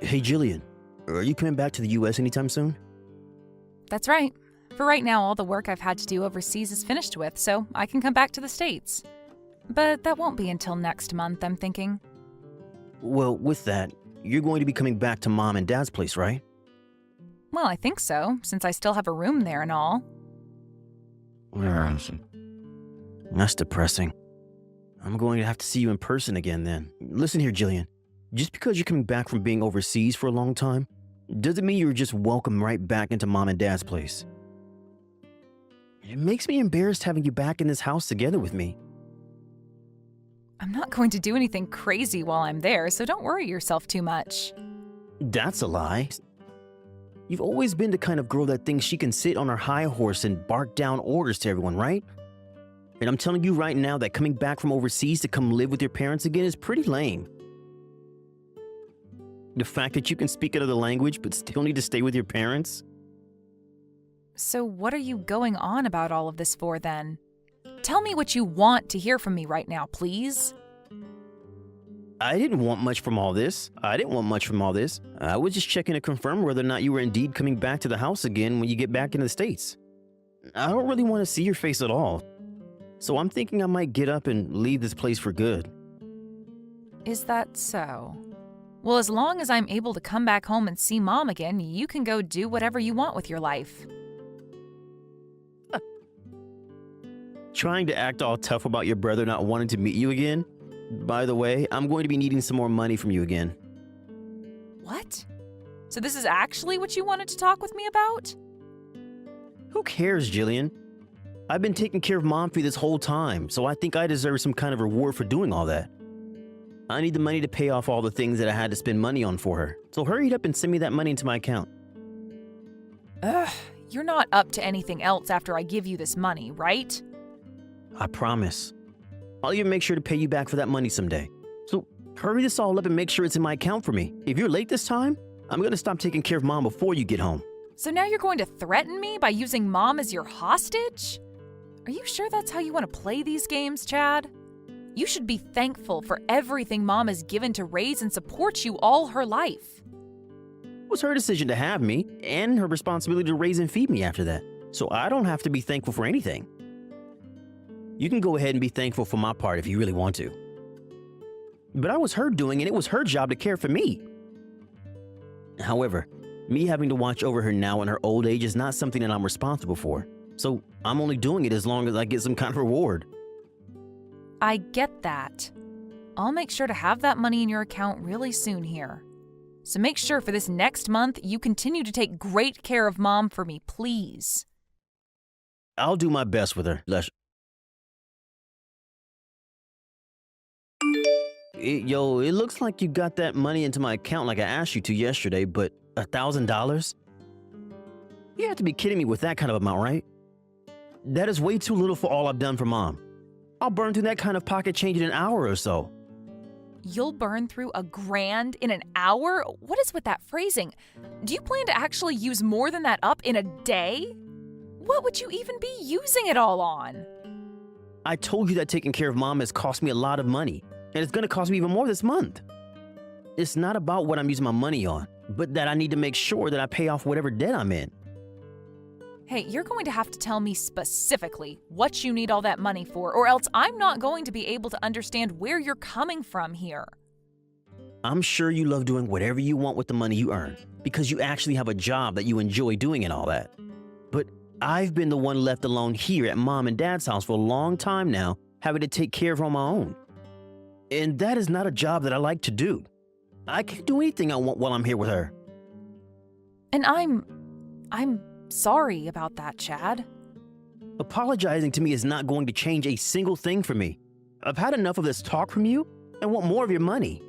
Hey, Jillian, are you coming back to the US anytime soon? That's right. For right now, all the work I've had to do overseas is finished with, so I can come back to the States. But that won't be until next month, I'm thinking. Well, with that, you're going to be coming back to Mom and Dad's place, right? Well, I think so, since I still have a room there and all. That's depressing. I'm going to have to see you in person again then. Listen here, Jillian. Just because you're coming back from being overseas for a long time, doesn't mean you're just welcome right back into Mom and Dad's place. It makes me embarrassed having you back in this house together with me. I'm not going to do anything crazy while I'm there, so don't worry yourself too much. That's a lie. You've always been the kind of girl that thinks she can sit on her high horse and bark down orders to everyone, right? And I'm telling you right now that coming back from overseas to come live with your parents again is pretty lame. The fact that you can speak another language but still need to stay with your parents? So what are you going on about all of this for then? Tell me what you want to hear from me right now, please. I didn't want much from all this. I was just checking to confirm whether or not you were indeed coming back to the house again when you get back into the States. I don't really want to see your face at all. So I'm thinking I might get up and leave this place for good. Is that so? Well, as long as I'm able to come back home and see Mom again, you can go do whatever you want with your life. Trying to act all tough about your brother not wanting to meet you again? By the way, I'm going to be needing some more money from you again. What? So this is actually what you wanted to talk with me about? Who cares, Jillian? I've been taking care of Mom for you this whole time, so I think I deserve some kind of reward for doing all that. I need the money to pay off all the things that I had to spend money on for her, so hurry up and send me that money into my account. Ugh, you're not up to anything else after I give you this money, right? I promise. I'll even make sure to pay you back for that money someday. So hurry this all up and make sure it's in my account for me. If you're late this time, I'm going to stop taking care of Mom before you get home. So now you're going to threaten me by using Mom as your hostage? Are you sure that's how you want to play these games, Chad? You should be thankful for everything Mom has given to raise and support you all her life. It was her decision to have me, and her responsibility to raise and feed me after that. So I don't have to be thankful for anything. You can go ahead and be thankful for my part if you really want to. But I was her doing it, it was her job to care for me. However, me having to watch over her now in her old age is not something that I'm responsible for. So I'm only doing it as long as I get some kind of reward. I get that. I'll make sure to have that money in your account really soon here. So make sure for this next month you continue to take great care of Mom for me, please. I'll do my best with her. It looks like you got that money into my account like I asked you to yesterday, but $1,000? You have to be kidding me with that kind of amount, right? That is way too little for all I've done for Mom. I'll burn through that kind of pocket change in an hour or so. You'll burn through $1,000 in an hour? What is with that phrasing? Do you plan to actually use more than that up in a day? What would you even be using it all on? I told you that taking care of Mom has cost me a lot of money, and it's going to cost me even more this month. It's not about what I'm using my money on, but that I need to make sure that I pay off whatever debt I'm in. Hey, you're going to have to tell me specifically what you need all that money for, or else I'm not going to be able to understand where you're coming from here. I'm sure you love doing whatever you want with the money you earn, because you actually have a job that you enjoy doing and all that. But I've been the one left alone here at Mom and Dad's house for a long time now, having to take care of her on my own. And that is not a job that I like to do. I can do anything I want while I'm here with her. And I'm sorry about that, Chad. Apologizing to me is not going to change a single thing for me. I've had enough of this talk from you and want more of your money.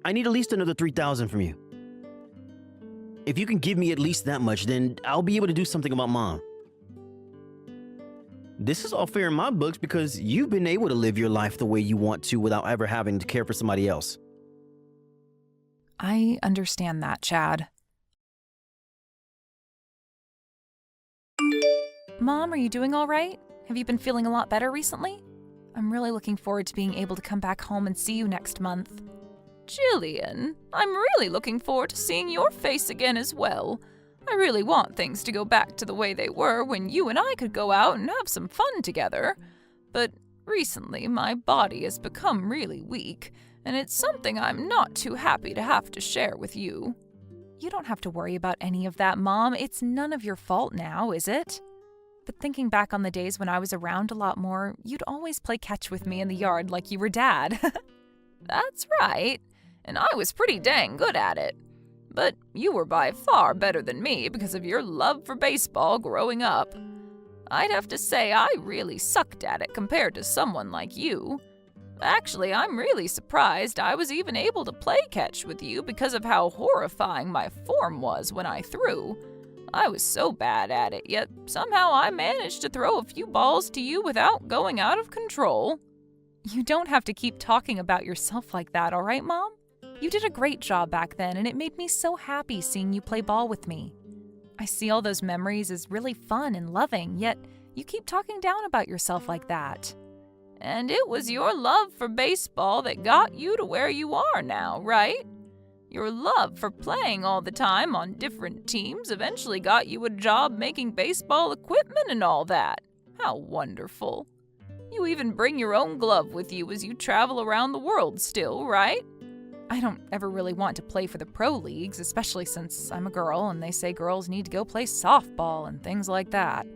I need at least another $3,000 from you. If you can give me at least that much, then I'll be able to do something about Mom. This is all fair in my books because you've been able to live your life the way you want to without ever having to care for somebody else. I understand that, Chad. Mom, are you doing all right? Have you been feeling a lot better recently? I'm really looking forward to being able to come back home and see you next month. Jillian, I'm really looking forward to seeing your face again as well. I really want things to go back to the way they were when you and I could go out and have some fun together. But recently, my body has become really weak, and it's something I'm not too happy to have to share with you. You don't have to worry about any of that, Mom. It's none of your fault now, is it? But thinking back on the days when I was around a lot more, you'd always play catch with me in the yard like you were Dad. That's right, and I was pretty dang good at it. But you were by far better than me because of your love for baseball growing up. I'd have to say I really sucked at it compared to someone like you. Actually, I'm really surprised I was even able to play catch with you because of how horrifying my form was when I threw. I was so bad at it, yet somehow I managed to throw a few balls to you without going out of control. You don't have to keep talking about yourself like that, all right, Mom? You did a great job back then, and it made me so happy seeing you play ball with me. I see all those memories as really fun and loving, yet you keep talking down about yourself like that. And it was your love for baseball that got you to where you are now, right? Your love for playing all the time on different teams eventually got you a job making baseball equipment and all that. How wonderful. You even bring your own glove with you as you travel around the world still, right? I don't ever really want to play for the pro leagues, especially since I'm a girl and they say girls need to go play softball and things like that.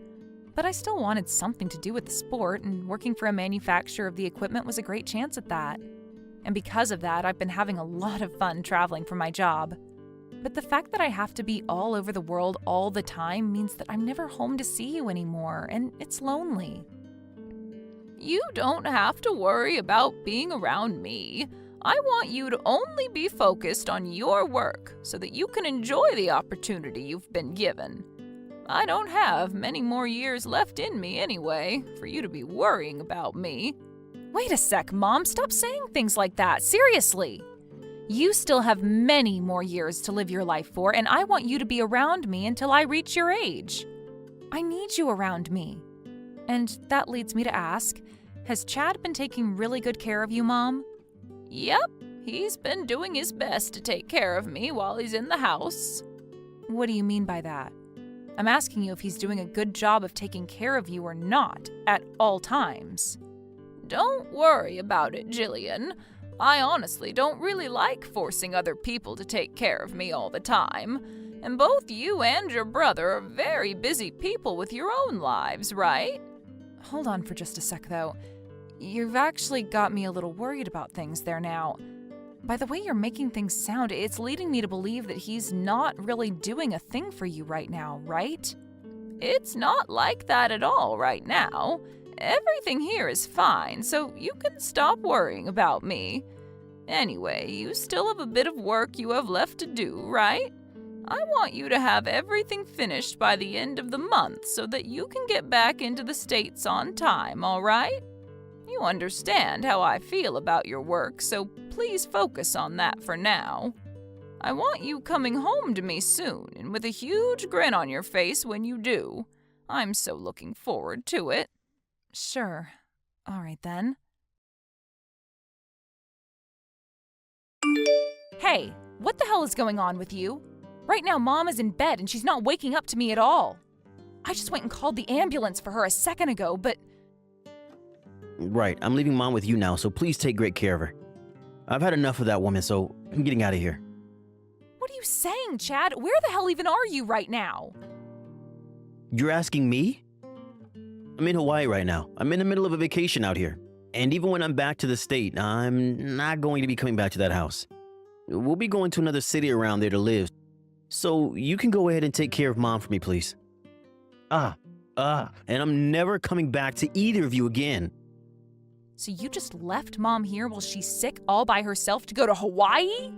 But I still wanted something to do with the sport, and working for a manufacturer of the equipment was a great chance at that. And because of that, I've been having a lot of fun traveling for my job. But the fact that I have to be all over the world all the time means that I'm never home to see you anymore, and it's lonely. You don't have to worry about being around me. I want you to only be focused on your work so that you can enjoy the opportunity you've been given. I don't have many more years left in me anyway, for you to be worrying about me. Wait a sec, Mom. Stop saying things like that. Seriously. You still have many more years to live your life for, and I want you to be around me until I reach your age. I need you around me. And that leads me to ask, has Chad been taking really good care of you, Mom? Yep, he's been doing his best to take care of me while he's in the house. What do you mean by that? I'm asking you if he's doing a good job of taking care of you or not, at all times. Don't worry about it, Jillian. I honestly don't really like forcing other people to take care of me all the time. And both you and your brother are very busy people with your own lives, right? Hold on for just a sec, though. You've actually got me a little worried about things there now. By the way you're making things sound, it's leading me to believe that he's not really doing a thing for you right now, right? It's not like that at all right now. Everything here is fine, so you can stop worrying about me. Anyway, you still have a bit of work you have left to do, right? I want you to have everything finished by the end of the month so that you can get back into the States on time, all right? You understand how I feel about your work, so please focus on that for now. I want you coming home to me soon and with a huge grin on your face when you do. I'm so looking forward to it. Sure. All right then. Hey, what the hell is going on with you? Right now, Mom is in bed and she's not waking up to me at all. I just went and called the ambulance for her a second ago, but... Right, I'm leaving Mom with you now, so please take great care of her. I've had enough of that woman, so I'm getting out of here. What are you saying, Chad? Where the hell even are you right now? You're asking me? I'm in Hawaii right now. I'm in the middle of a vacation out here. And even when I'm back to the state, I'm not going to be coming back to that house. We'll be going to another city around there to live. So you can go ahead and take care of Mom for me, please. And I'm never coming back to either of you again. So you just left Mom here while she's sick all by herself to go to Hawaii?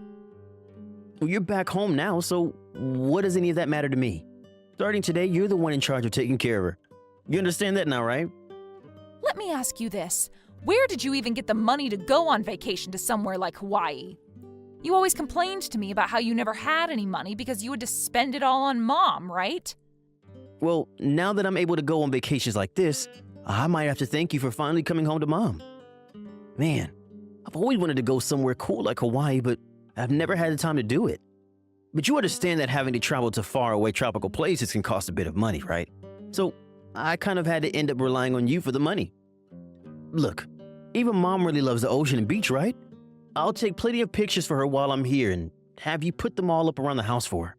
Well, you're back home now, so what does any of that matter to me? Starting today, you're the one in charge of taking care of her. You understand that now, right? Let me ask you this. Where did you even get the money to go on vacation to somewhere like Hawaii? You always complained to me about how you never had any money because you had to spend it all on Mom, right? Well, now that I'm able to go on vacations like this, I might have to thank you for finally coming home to Mom. Man, I've always wanted to go somewhere cool like Hawaii, but I've never had the time to do it. But you understand that having to travel to faraway tropical places can cost a bit of money, right? So I kind of had to end up relying on you for the money. Look, even Mom really loves the ocean and beach, right? I'll take plenty of pictures for her while I'm here and have you put them all up around the house for her.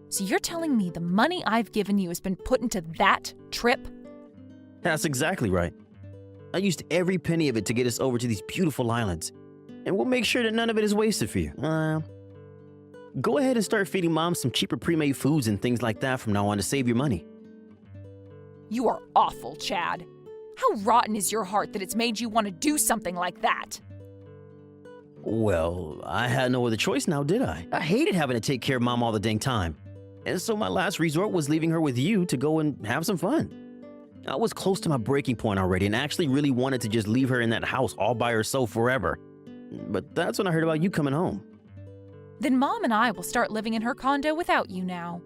So you're telling me the money I've given you has been put into that trip? That's exactly right. I used every penny of it to get us over to these beautiful islands, and we'll make sure that none of it is wasted for you. Go ahead and start feeding Mom some cheaper pre-made foods and things like that from now on to save your money. You are awful, Chad. How rotten is your heart that it's made you want to do something like that? Well, I had no other choice now, did I? I hated having to take care of Mom all the dang time. And so my last resort was leaving her with you to go and have some fun. I was close to my breaking point already and actually really wanted to just leave her in that house all by herself forever. But that's when I heard about you coming home. Then Mom and I will start living in her condo without you now.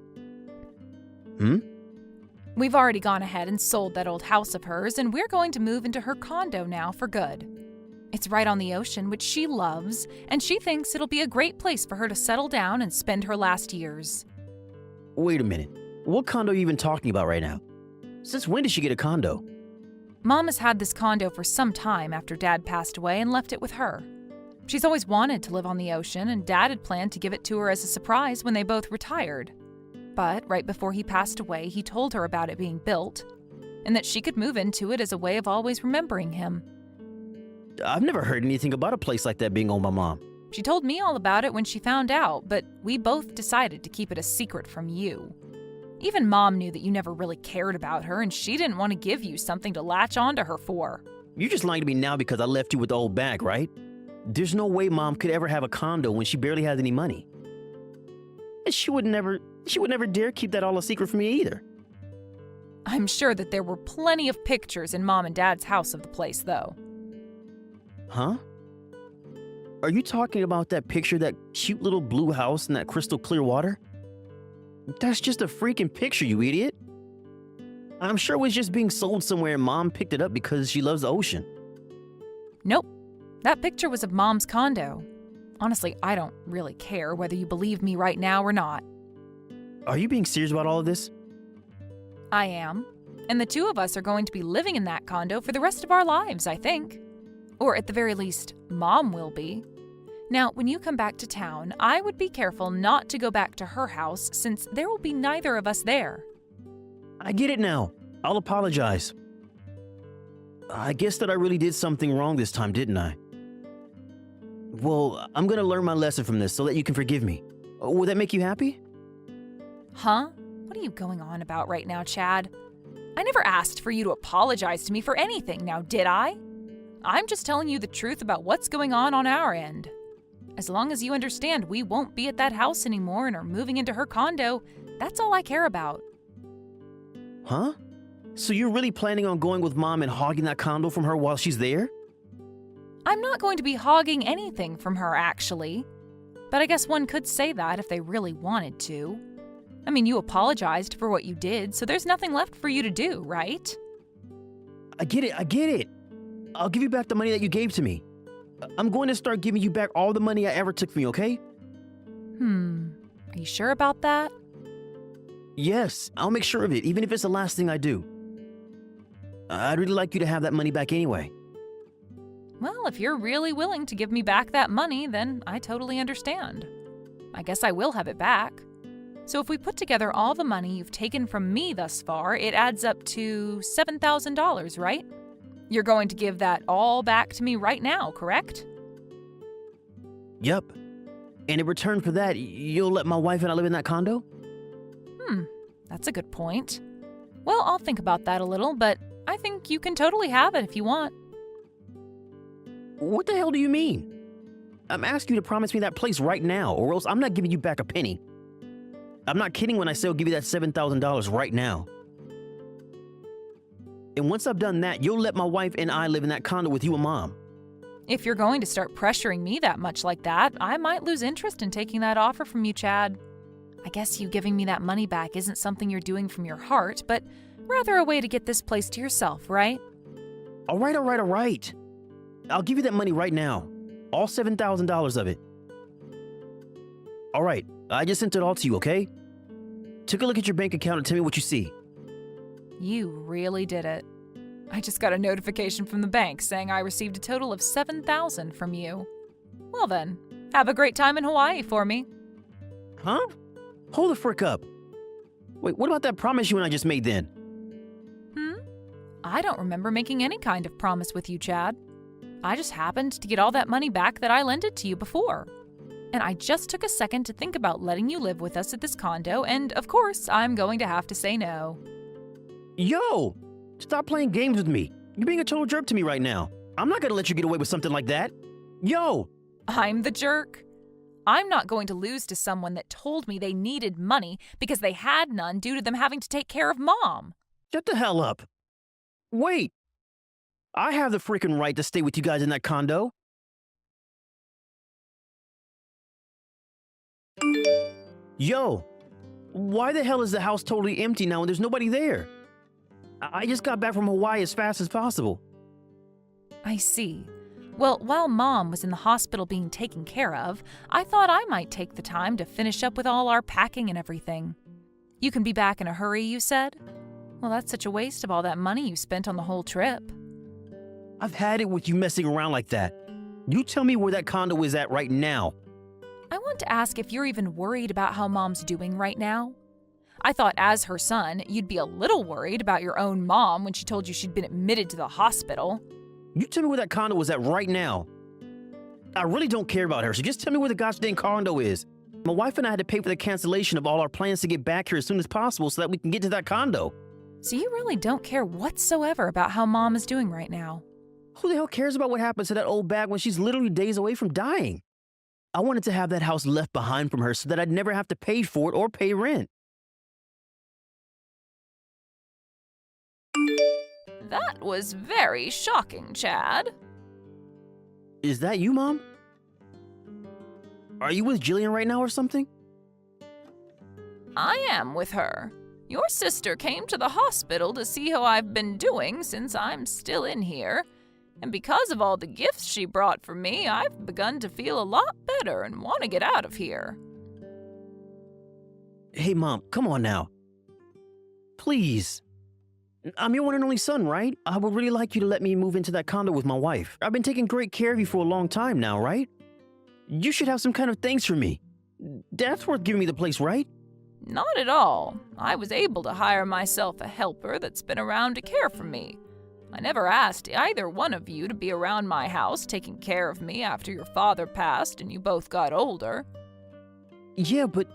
We've already gone ahead and sold that old house of hers, and we're going to move into her condo now for good. It's right on the ocean, which she loves, and she thinks it'll be a great place for her to settle down and spend her last years. Wait a minute. What condo are you even talking about right now? Since when did she get a condo? Mom has had this condo for some time after Dad passed away and left it with her. She's always wanted to live on the ocean, and Dad had planned to give it to her as a surprise when they both retired. But right before he passed away, he told her about it being built, and that she could move into it as a way of always remembering him. I've never heard anything about a place like that being owned by Mom. She told me all about it when she found out, but we both decided to keep it a secret from you. Even Mom knew that you never really cared about her, and she didn't want to give you something to latch onto her for. You're just lying to me now because I left you with the old bag, right? There's no way Mom could ever have a condo when she barely has any money. And she would never dare keep that all a secret from me either. I'm sure that there were plenty of pictures in Mom and Dad's house of the place, though. Huh? Are you talking about that picture, that cute little blue house in that crystal clear water? That's just a freaking picture, you idiot. I'm sure it was just being sold somewhere and Mom picked it up because she loves the ocean. Nope. That picture was of Mom's condo. Honestly, I don't really care whether you believe me right now or not. Are you being serious about all of this? I am. And the two of us are going to be living in that condo for the rest of our lives, I think. Or at the very least, Mom will be. Now, when you come back to town, I would be careful not to go back to her house since there will be neither of us there. I get it now. I'll apologize. I guess that I really did something wrong this time, didn't I? Well, I'm gonna learn my lesson from this so that you can forgive me. Will that make you happy? Huh? What are you going on about right now, Chad? I never asked for you to apologize to me for anything, now did I? I'm just telling you the truth about what's going on our end. As long as you understand we won't be at that house anymore and are moving into her condo, that's all I care about. Huh? So you're really planning on going with Mom and hogging that condo from her while she's there? I'm not going to be hogging anything from her, actually. But I guess one could say that if they really wanted to. I mean, you apologized for what you did, so there's nothing left for you to do, right? I get it. I'll give you back the money that you gave to me. I'm going to start giving you back all the money I ever took from you, okay? Are you sure about that? Yes, I'll make sure of it, even if it's the last thing I do. I'd really like you to have that money back anyway. Well, if you're really willing to give me back that money, then I totally understand. I guess I will have it back. So if we put together all the money you've taken from me thus far, it adds up to $7,000, right? You're going to give that all back to me right now, correct? Yup. And in return for that, you'll let my wife and I live in that condo? That's a good point. Well, I'll think about that a little, but I think you can totally have it if you want. What the hell do you mean? I'm asking you to promise me that place right now, or else I'm not giving you back a penny. I'm not kidding when I say I'll give you that $7,000 right now. And once I've done that, you'll let my wife and I live in that condo with you and Mom. If you're going to start pressuring me that much like that, I might lose interest in taking that offer from you, Chad. I guess you giving me that money back isn't something you're doing from your heart, but rather a way to get this place to yourself, right? All right. I'll give you that money right now. All $7,000 of it. All right, I just sent it all to you, okay? Take a look at your bank account and tell me what you see. You really did it. I just got a notification from the bank saying I received a total of $7,000 from you. Well then, have a great time in Hawaii for me. Huh? Hold the frick up. Wait, what about that promise you and I just made then? I don't remember making any kind of promise with you, Chad. I just happened to get all that money back that I lent it to you before. And I just took a second to think about letting you live with us at this condo, and of course, I'm going to have to say no. Yo! Stop playing games with me. You're being a total jerk to me right now. I'm not gonna let you get away with something like that. Yo! I'm the jerk. I'm not going to lose to someone that told me they needed money because they had none due to them having to take care of Mom. Shut the hell up. Wait! I have the freaking right to stay with you guys in that condo. Yo! Why the hell is the house totally empty now and there's nobody there? I just got back from Hawaii as fast as possible. I see. Well, while Mom was in the hospital being taken care of, I thought I might take the time to finish up with all our packing and everything. You can be back in a hurry, you said? Well, that's such a waste of all that money you spent on the whole trip. I've had it with you messing around like that. You tell me where that condo is at right now. I want to ask if you're even worried about how Mom's doing right now. I thought as her son, you'd be a little worried about your own mom when she told you she'd been admitted to the hospital. You tell me where that condo is at right now. I really don't care about her, so just tell me where the gosh dang condo is. My wife and I had to pay for the cancellation of all our plans to get back here as soon as possible so that we can get to that condo. So you really don't care whatsoever about how Mom is doing right now? Who the hell cares about what happens to that old bag when she's literally days away from dying? I wanted to have that house left behind from her so that I'd never have to pay for it or pay rent. That was very shocking, Chad. Is that you, Mom? Are you with Jillian right now or something? I am with her. Your sister came to the hospital to see how I've been doing since I'm still in here. And because of all the gifts she brought for me, I've begun to feel a lot better and want to get out of here. Hey, Mom, come on now. Please. I'm your one and only son, right? I would really like you to let me move into that condo with my wife. I've been taking great care of you for a long time now, right? You should have some kind of thanks for me. That's worth giving me the place, right? Not at all. I was able to hire myself a helper that's been around to care for me. I never asked either one of you to be around my house taking care of me after your father passed and you both got older. Yeah, but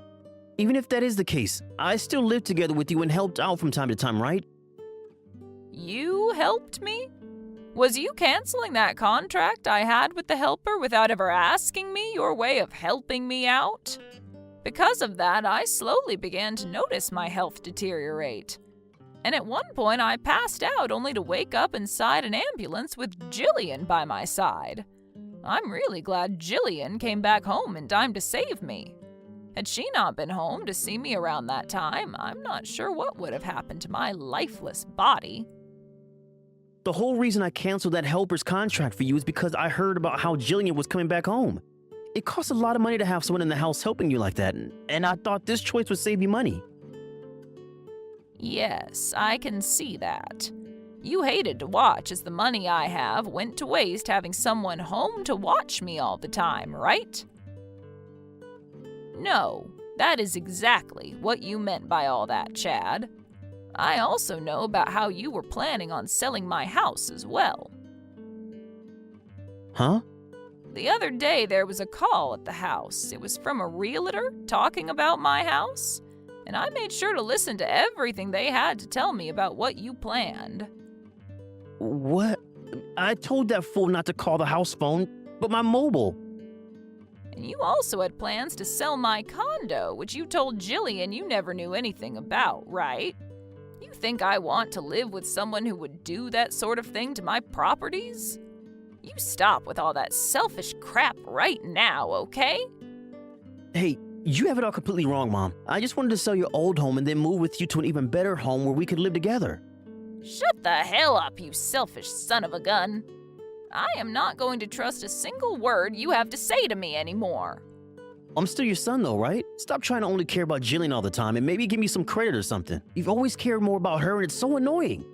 even if that is the case, I still lived together with you and helped out from time to time, right? You helped me? Was you canceling that contract I had with the helper without ever asking me your way of helping me out? Because of that, I slowly began to notice my health deteriorate. And at one point, I passed out only to wake up inside an ambulance with Jillian by my side. I'm really glad Jillian came back home in time to save me. Had she not been home to see me around that time, I'm not sure what would have happened to my lifeless body. The whole reason I canceled that helper's contract for you is because I heard about how Jillian was coming back home. It costs a lot of money to have someone in the house helping you like that, and I thought this choice would save you money. Yes, I can see that. You hated to watch as the money I have went to waste having someone home to watch me all the time, right? No, that is exactly what you meant by all that, Chad. I also know about how you were planning on selling my house as well. Huh? The other day there was a call at the house. It was from a realtor talking about my house, and I made sure to listen to everything they had to tell me about what you planned. What? I told that fool not to call the house phone, but my mobile. And you also had plans to sell my condo, which you told Jillian you never knew anything about, right? You think I want to live with someone who would do that sort of thing to my properties? You stop with all that selfish crap right now, okay? Hey, you have it all completely wrong, Mom. I just wanted to sell your old home and then move with you to an even better home where we could live together. Shut the hell up, you selfish son of a gun. I am not going to trust a single word you have to say to me anymore. I'm still your son though, right? Stop trying to only care about Jillian all the time and maybe give me some credit or something. You've always cared more about her and it's so annoying.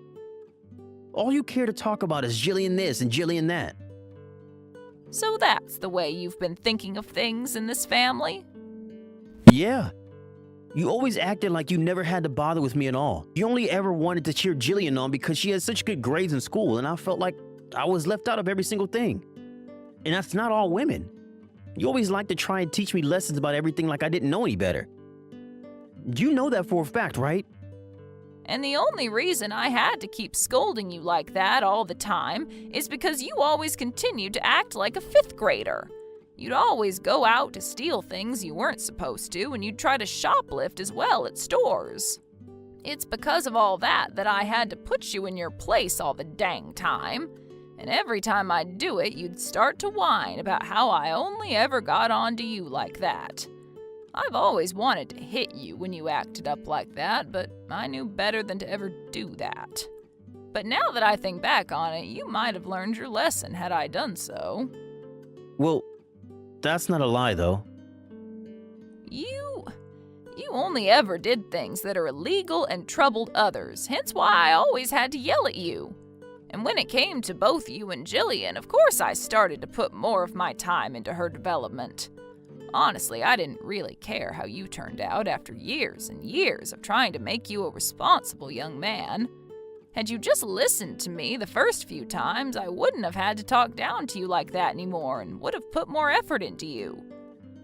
All you care to talk about is Jillian this and Jillian that. So that's the way you've been thinking of things in this family? Yeah. You always acted like you never had to bother with me at all. You only ever wanted to cheer Jillian on because she had such good grades in school and I felt like I was left out of every single thing. And that's not all women. You always like to try and teach me lessons about everything like I didn't know any better. You know that for a fact, right? And the only reason I had to keep scolding you like that all the time is because you always continued to act like a fifth grader. You'd always go out to steal things you weren't supposed to, and you'd try to shoplift as well at stores. It's because of all that I had to put you in your place all the dang time. And every time I'd do it, you'd start to whine about how I only ever got on to you like that. I've always wanted to hit you when you acted up like that, but I knew better than to ever do that. But now that I think back on it, you might have learned your lesson had I done so. Well, that's not a lie, though. You only ever did things that are illegal and troubled others, hence why I always had to yell at you. And when it came to both you and Jillian, of course I started to put more of my time into her development. Honestly, I didn't really care how you turned out after years and years of trying to make you a responsible young man. Had you just listened to me the first few times, I wouldn't have had to talk down to you like that anymore and would have put more effort into you.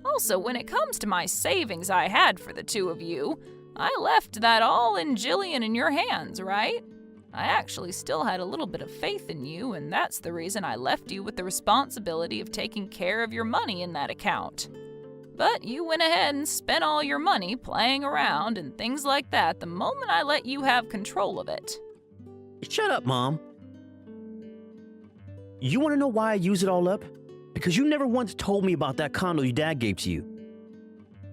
Also, when it comes to my savings I had for the two of you, I left that all in Jillian in your hands, right? I actually still had a little bit of faith in you, and that's the reason I left you with the responsibility of taking care of your money in that account. But you went ahead and spent all your money playing around and things like that the moment I let you have control of it. Shut up, Mom. You want to know why I use it all up? Because you never once told me about that condo your dad gave to you.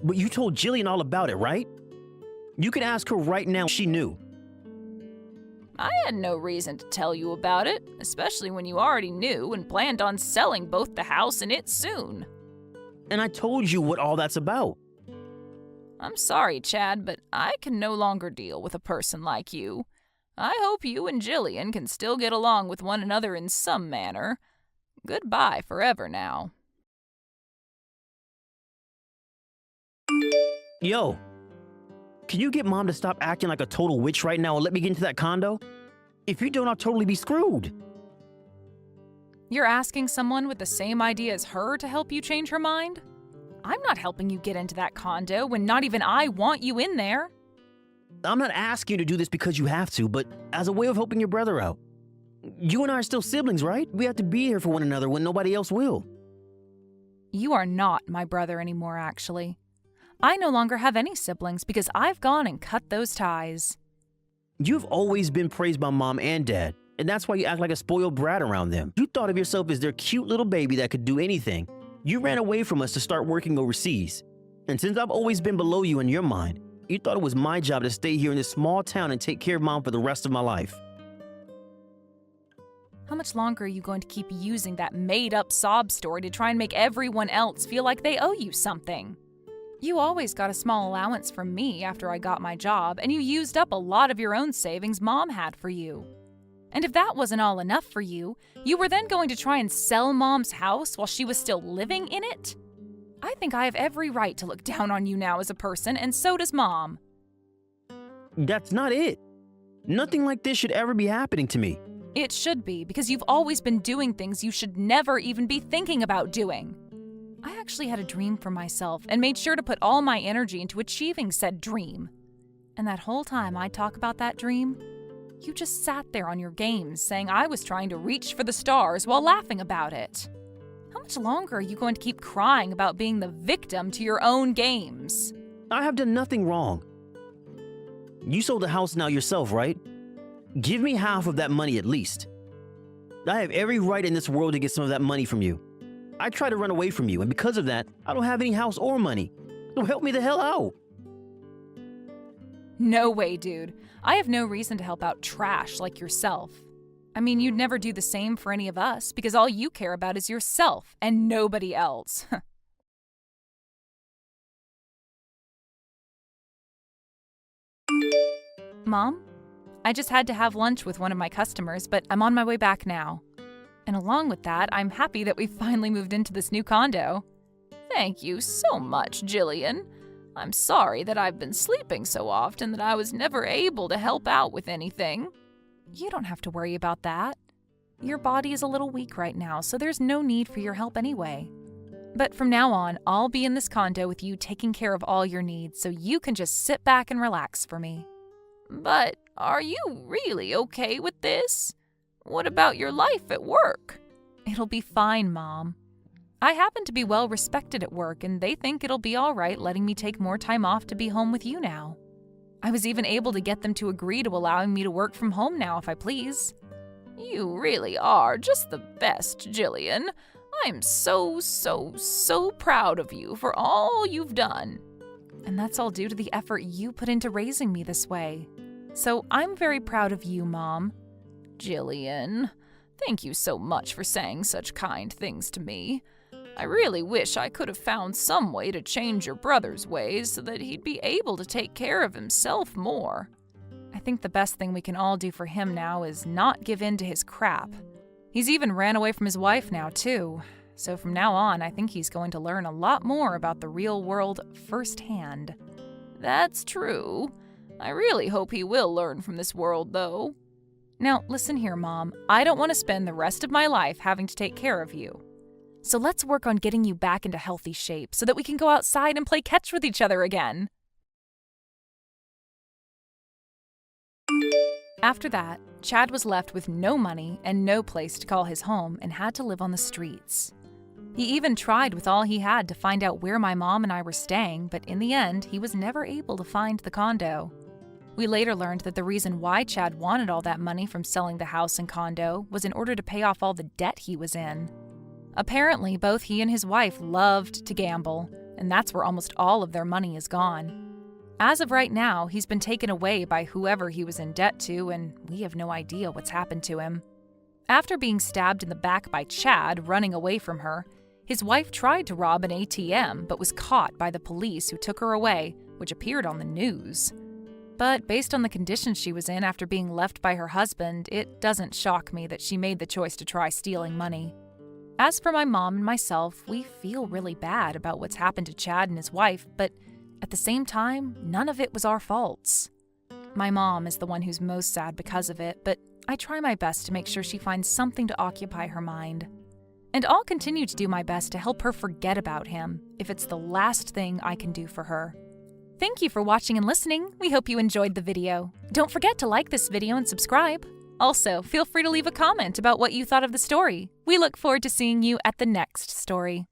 But you told Jillian all about it, right? You can ask her right now if she knew. I had no reason to tell you about it, especially when you already knew and planned on selling both the house and it soon. And I told you what all that's about. I'm sorry, Chad, but I can no longer deal with a person like you. I hope you and Jillian can still get along with one another in some manner. Goodbye forever now. Yo, can you get Mom to stop acting like a total witch right now and let me get into that condo? If you don't, I'll totally be screwed. You're asking someone with the same idea as her to help you change her mind? I'm not helping you get into that condo when not even I want you in there. I'm not asking you to do this because you have to, but as a way of helping your brother out. You and I are still siblings, right? We have to be here for one another when nobody else will. You are not my brother anymore, actually. I no longer have any siblings because I've gone and cut those ties. You've always been praised by Mom and Dad, and that's why you act like a spoiled brat around them. You thought of yourself as their cute little baby that could do anything. You ran away from us to start working overseas. And since I've always been below you in your mind, you thought it was my job to stay here in this small town and take care of Mom for the rest of my life. How much longer are you going to keep using that made-up sob story to try and make everyone else feel like they owe you something? You always got a small allowance from me after I got my job, and you used up a lot of your own savings Mom had for you. And if that wasn't all enough for you, you were then going to try and sell Mom's house while she was still living in it? I think I have every right to look down on you now as a person, and so does Mom. That's not it. Nothing like this should ever be happening to me. It should be, because you've always been doing things you should never even be thinking about doing. I actually had a dream for myself and made sure to put all my energy into achieving said dream. And that whole time I'd talk about that dream, you just sat there on your games saying I was trying to reach for the stars while laughing about it. How much longer are you going to keep crying about being the victim to your own games? I have done nothing wrong. You sold the house now yourself, right? Give me half of that money at least. I have every right in this world to get some of that money from you. I tried to run away from you, and because of that, I don't have any house or money. So help me the hell out. No way, dude. I have no reason to help out trash like yourself. I mean, you'd never do the same for any of us because all you care about is yourself and nobody else. Mom, I just had to have lunch with one of my customers, but I'm on my way back now. And along with that, I'm happy that we finally moved into this new condo. Thank you so much, Jillian. I'm sorry that I've been sleeping so often that I was never able to help out with anything. You don't have to worry about that. Your body is a little weak right now, so there's no need for your help anyway. But from now on, I'll be in this condo with you taking care of all your needs, so you can just sit back and relax for me. But are you really okay with this? What about your life at work? It'll be fine, Mom. I happen to be well respected at work, and they think it'll be all right letting me take more time off to be home with you now. I was even able to get them to agree to allowing me to work from home now if I please. You really are just the best, Jillian. I'm so proud of you for all you've done. And that's all due to the effort you put into raising me this way. So I'm very proud of you, Mom. Jillian, thank you so much for saying such kind things to me. I really wish I could have found some way to change your brother's ways so that he'd be able to take care of himself more. I think the best thing we can all do for him now is not give in to his crap. He's even ran away from his wife now, too. So from now on, I think he's going to learn a lot more about the real world firsthand. That's true. I really hope he will learn from this world, though. Now, listen here, Mom. I don't want to spend the rest of my life having to take care of you. So let's work on getting you back into healthy shape so that we can go outside and play catch with each other again. After that, Chad was left with no money and no place to call his home and had to live on the streets. He even tried with all he had to find out where my mom and I were staying, but in the end, he was never able to find the condo. We later learned that the reason why Chad wanted all that money from selling the house and condo was in order to pay off all the debt he was in. Apparently, both he and his wife loved to gamble, and that's where almost all of their money is gone. As of right now, he's been taken away by whoever he was in debt to, and we have no idea what's happened to him. After being stabbed in the back by Chad running away from her, his wife tried to rob an ATM but was caught by the police who took her away, which appeared on the news. But based on the condition she was in after being left by her husband, it doesn't shock me that she made the choice to try stealing money. As for my mom and myself, we feel really bad about what's happened to Chad and his wife, but at the same time, none of it was our faults. My mom is the one who's most sad because of it, but I try my best to make sure she finds something to occupy her mind. And I'll continue to do my best to help her forget about him, if it's the last thing I can do for her. Thank you for watching and listening. We hope you enjoyed the video. Don't forget to like this video and subscribe. Also, feel free to leave a comment about what you thought of the story. We look forward to seeing you at the next story.